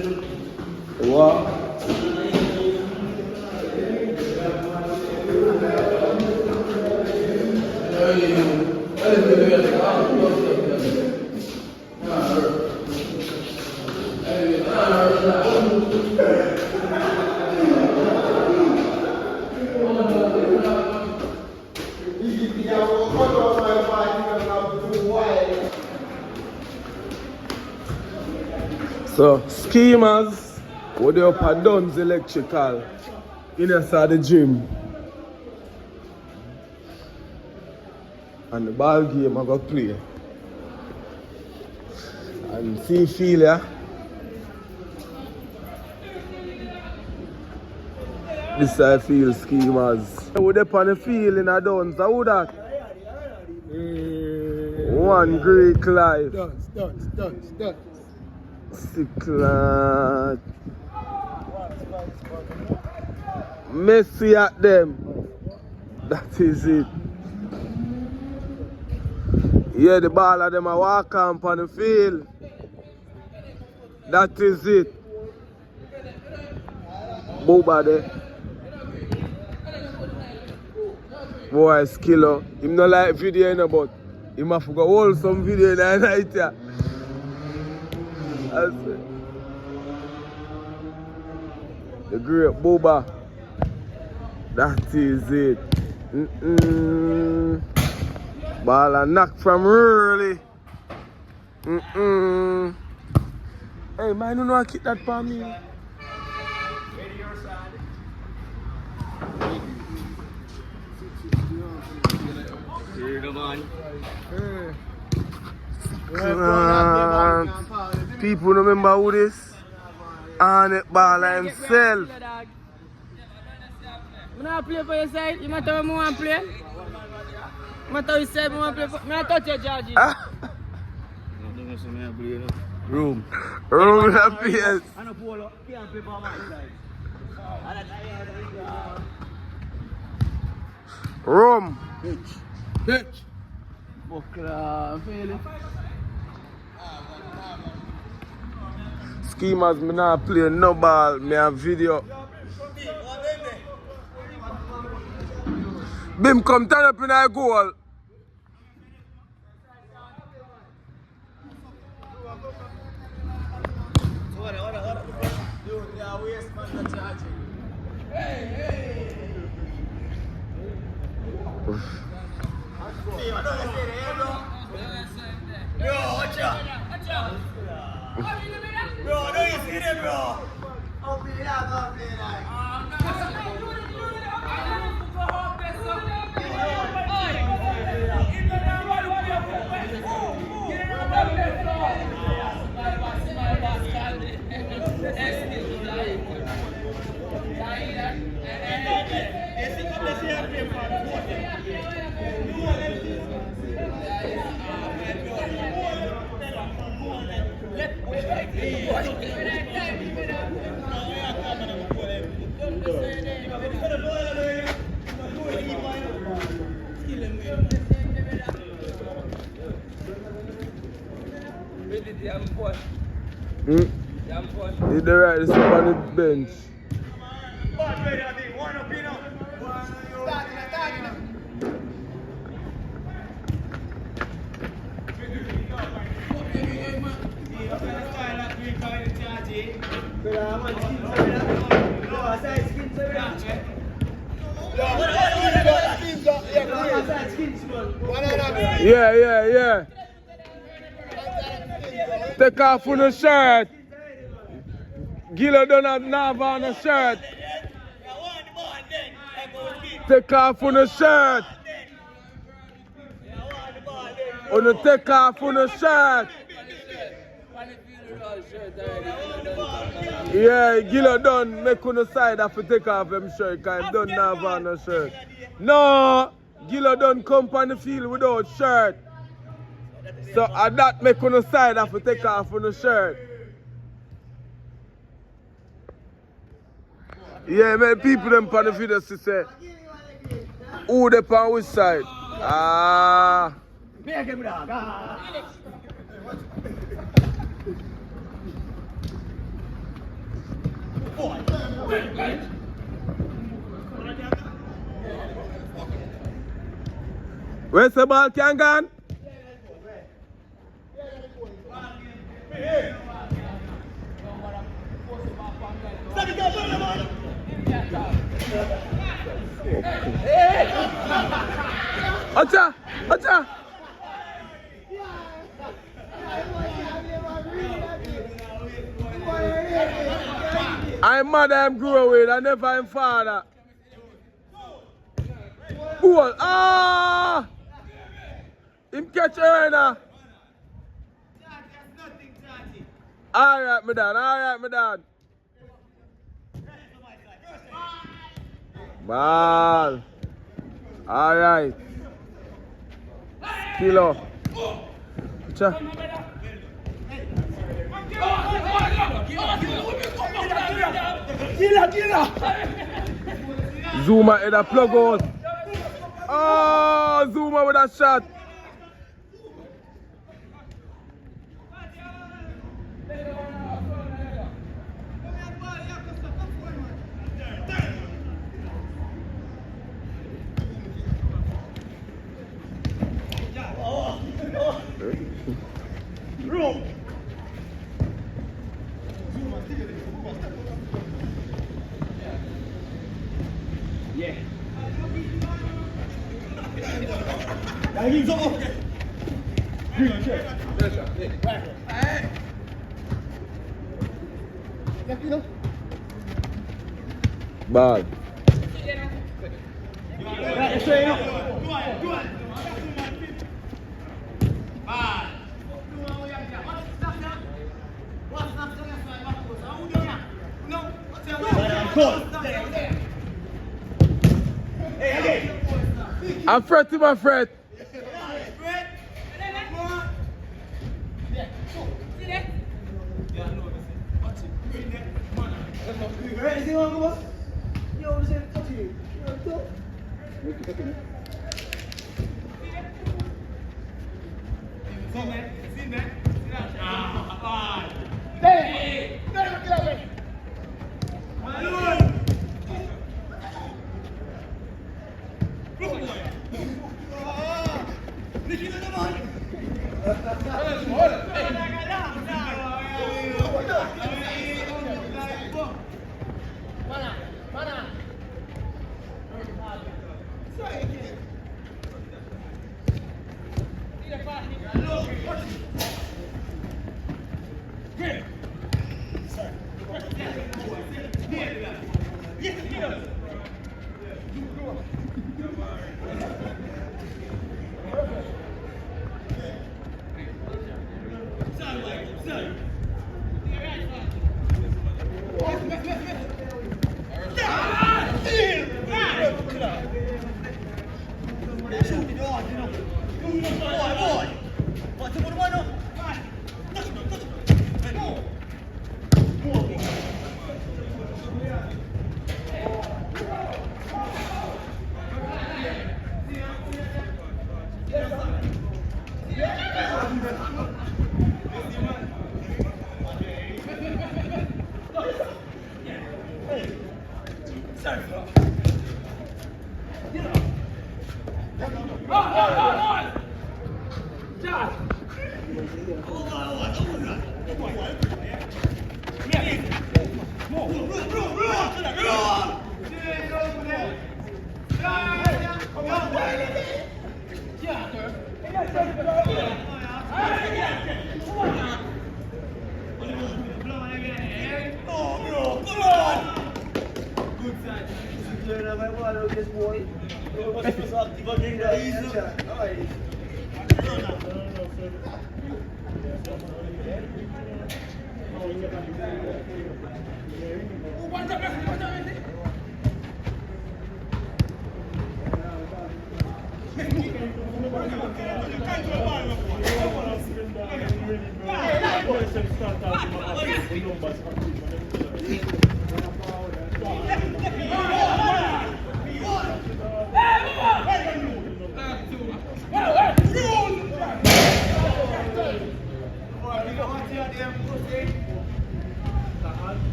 What? So, schemers, what they up at Duns Electrical inside the gym. And the ball game I got play. And see feel ya. This I feel schemers. Would they on the field in a Duns? How that? One great life. Duns. Sickler. Messi at them. That is it. Yeah, the ball of them a walk on the field. That is it. Boba there. Boy, skiller. Him not like video, you know, but him have to go hold some video in the night. Yeah. The great Boba. That is it. Ball a knock from early. Hey man, you know I keep that for me. People remember who this? Arnett Baller himself. You not play for your side? You matter what I want to play? You matter what you say I want to play for? I touch your Georgie. Room in the PS. I don't polo. Can't play for my side. Room. Pitch. Bukla, feel it. Schemers, me not play no ball, me have video. Bim, come turn up in our goal. Bro, don't you see them, bro? I'll be that. He's the right to on the bench. Yeah. Take off on the shirt. Gilo don't have Nava on the shirt. Take off on the shirt. On the take off on the shirt. Yeah, Gilo done make on the side have to take off them shirt because he don't have on the shirt. No, Gilo don't come on the field without shirt. So at that make on the side have to take off on the shirt. Yeah, man, people them on the video to say who they on which side? Ah. Where's the ball can gone? Acha! Acha! I'm mad I'm growing, I never am father. Ball! Ah! Him catch her now. Alright, my dad, alright, my dad. Ball. Alright. Kilo. Cha. Zuma head a plug out. Oh, Zuma with a shot. Ball. I'm fret to my fret.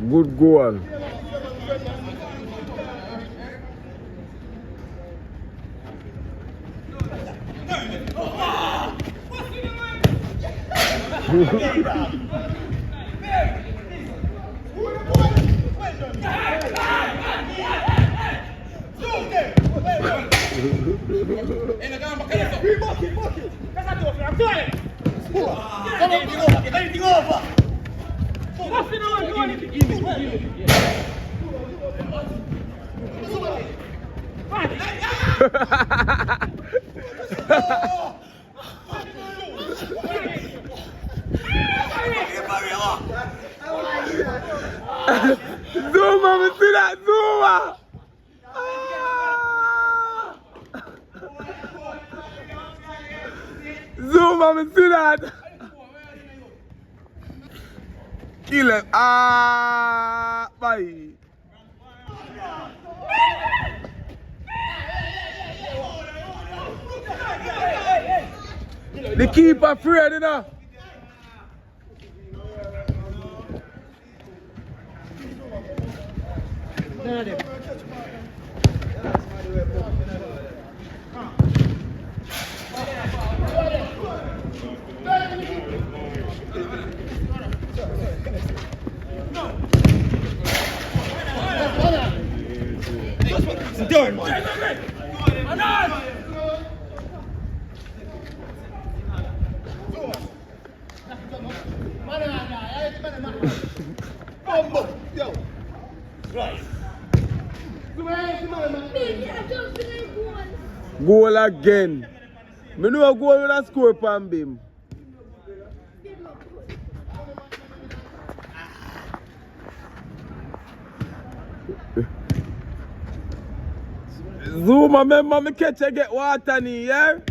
Good goal. Zuma, me see that Zuma. Zuma, me see that. Kill him. Bye. The keeper afraid, you know. Goal again. Me know a goal with a score pan beam. Zuma, remember me catch and get water in here.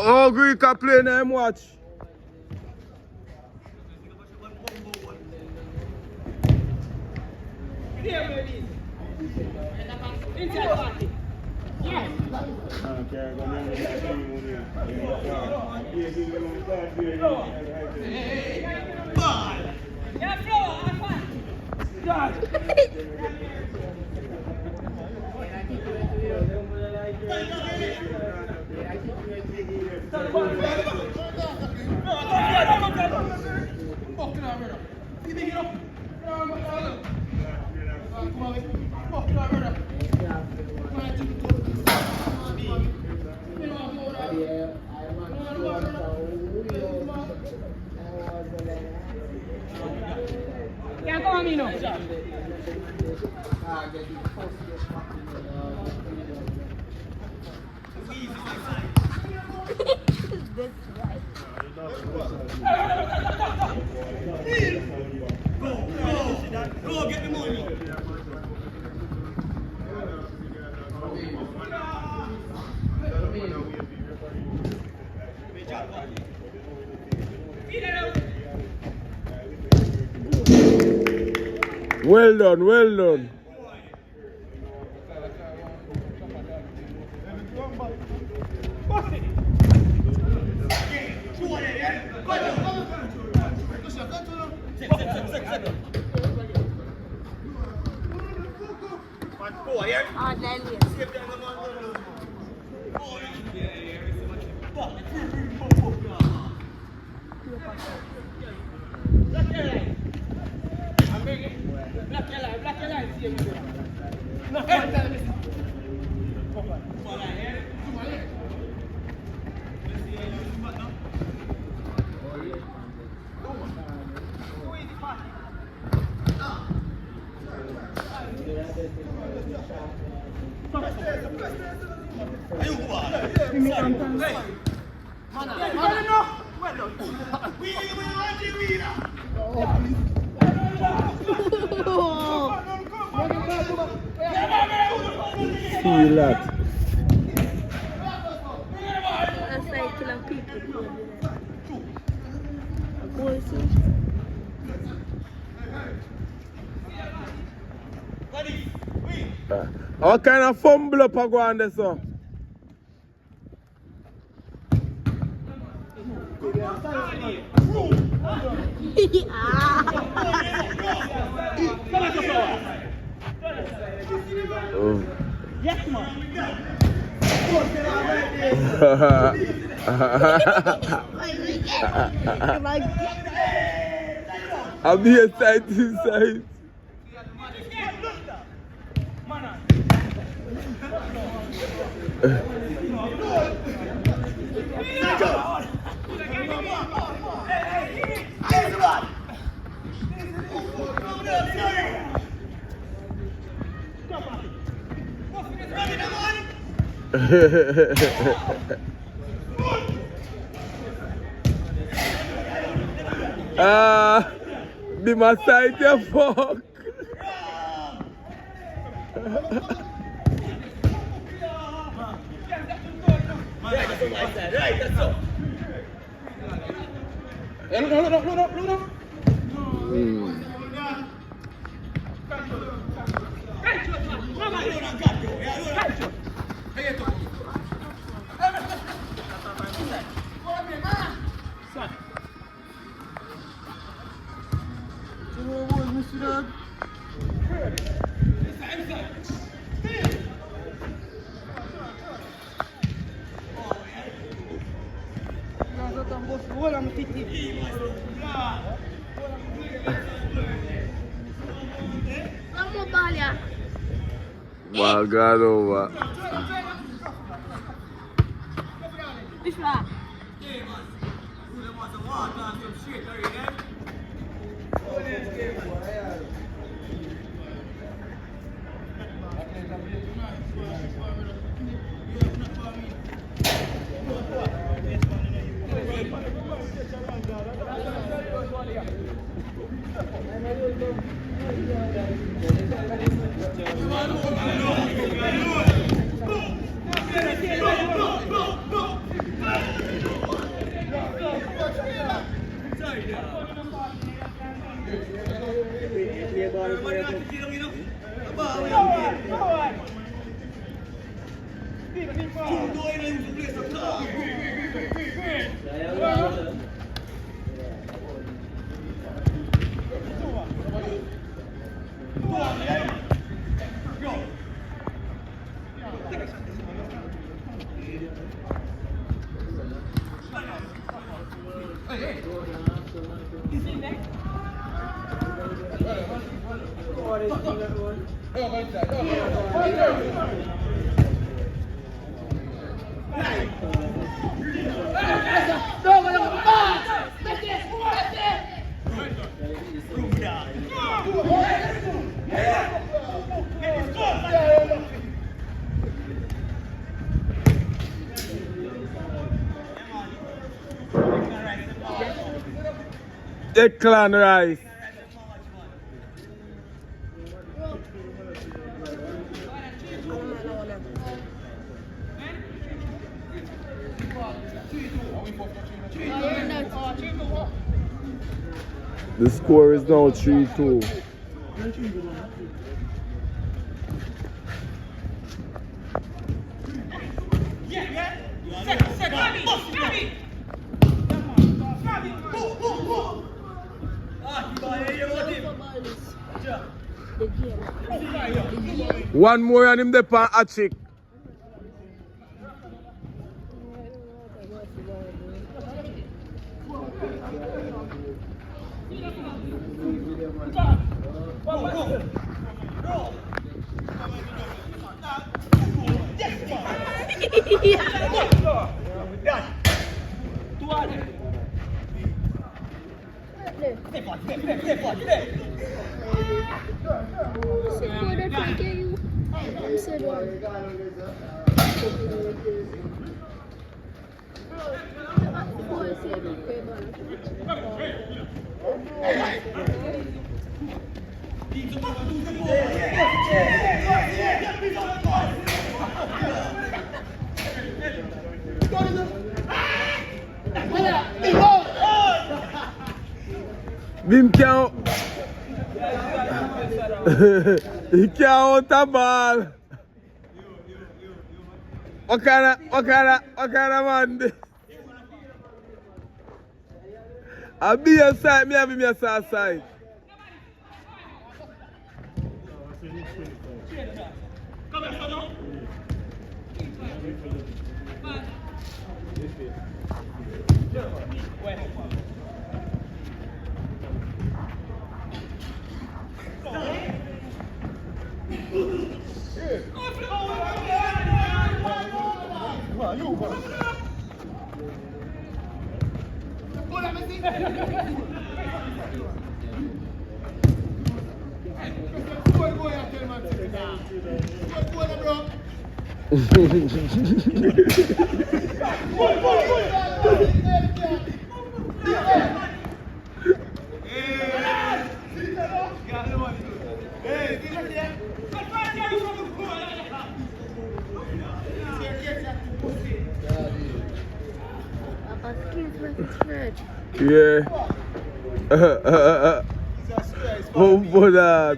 Oh, Greek can play now, watch. Can't come on me now. Go, get the money. Well done, well done. Go here. Hard line here. Save them, man. Go here. Fuck. Black your line. I'm bringing. Black your line. Black your line. See you. No, hey. Come on, here. Come on, here. Let's see how you use it now. Too easy, fast. Feel that. That's like killing people. Boys, What kind of fumble up I go on there, so? Oh. Yes, man. I'll be a side to side. Be my side, you fuck. Right, that's all. Hey, look. vamos, Balia. My God, over. Which one? Clan rice. The score is now 3-2. One more and him there on a chick. Him can't. He can't out the ball. What kind of man this? I'll be your side, me have him your side. Yeah. Oh, for that.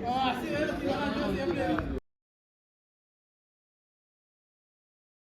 Oh, I see it.